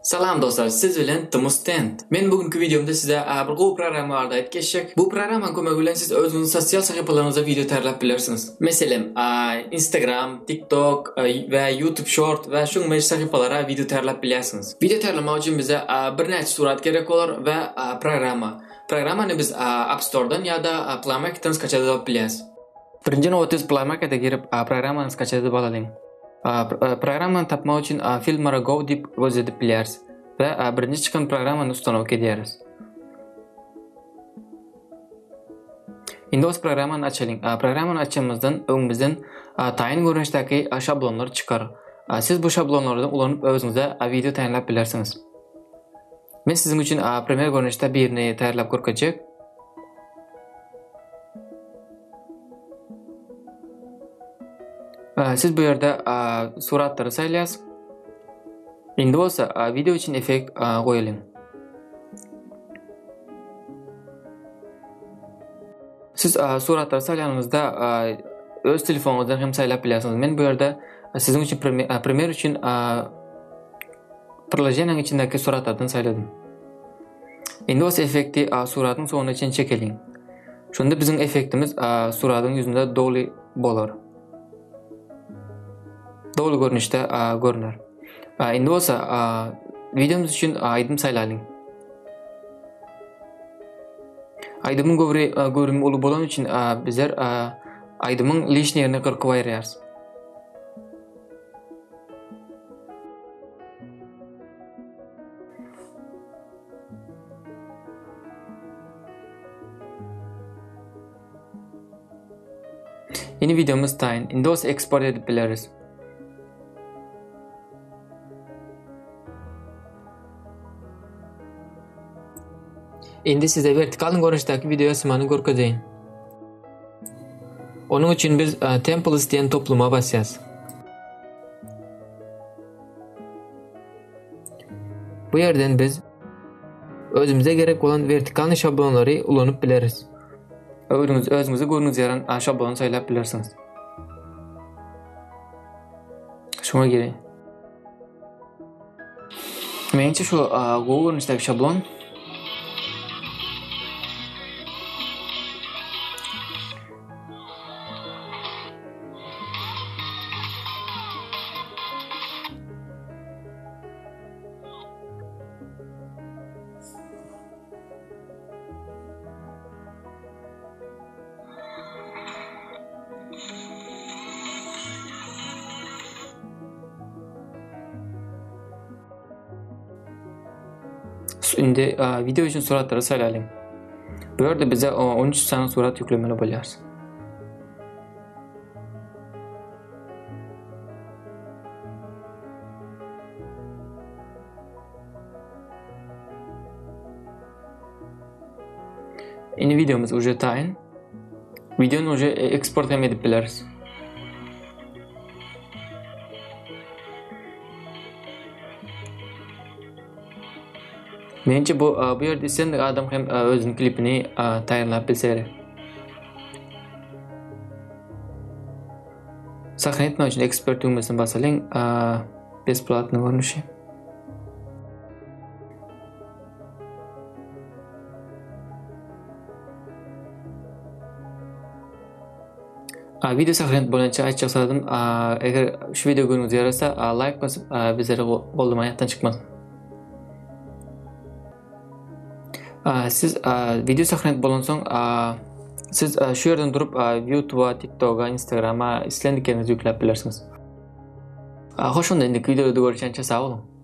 Salam dostlar, siz bilen Tumustent. Men bugünkü videomda size bir go programma barda aytkeşek. Bu programma kömegi bilen siz özünüz sosial sahipalarınızda video tayyorlap bilersiniz. Meselem, Instagram, TikTok ve YouTube Short ve şun meş sahipalara video tayyorlap bilersiniz. Video tayyorlamak için bize bir neçe surat gerek olur ve programma. Programmani biz App Store'dan ya da Play Market'dan skaçatıp bilesiz. Birinci nöbetde Play Market'e girip programmani skaçatıp alalım. Programmani tapmak için Filmora Go dip gözledip bileriz ve birinci çıkan programmani ustanov ederiz. Endi o'z programmani açalım. Programmani açımızdan öňümizden tayin görünüşdeki şablonlar çıkar. Siz bu şablonlardan ulanıp özünüze video tayinlap bilersiniz. Men sizin için Premiere görünüşde birini tayyorlap görkejek. Siz bu yerde suratları saylayasız. Endi olsa video için efekt koyalım. Siz suratları saylanınızda öz telefonunuzdan hem saylap bilersiniz. Men bu yerde sizin için Premiere için projenin içindeki suratlardan sayladım. Endi olsa efekti suratın sonuna için çekelim. Şunda bizim efektimiz suratın yüzünde dolu bolar. Dolu görünüşte görünür. Endi olsa videomuz için aydım saylalım. Aydımın görünümü ulu bolan için bizler aydımın lişni yerine kırkıp ayırıyoruz. Yeni videomuz tayin. Endi olsa export edip bileriz. Endi size vertikal görünüşdeki video simanı görkejeyin. Onun için biz Templates diyen topluma basacağız. Bu yerden biz özümüze gerek olan vertikal şablonları ulanıp bileriz. Özünüze görünüz yaran şablonu saylap bilersiniz. Şuna gireyim. Menimçe şu Google görünüşdeki şablon. Şimdi video için suratları saylalım. Bu yerde bize 13 tane surat yüklemeli bolyarız. Yeni videomuz уже tayin. Videonu уже export edip bileriz. Menimçe bu yerde sen adam hem özünün klipini tayyorlap bilse. Sakın etmek için export düğmesine basalım. Besplatno görünüşü. Video sakın boyunca açık saladım. Eğer şu video görünüz yararsa like basıp bizlere olmayaktan çıkmasın. Siz video saklanıp bolansoň siz şu yerden durup YouTube'a, TikTok'a, Instagram'a istediklerinizi yükläp bilersiniz. Hoşunda indiki videoda görüşençe sağ olun.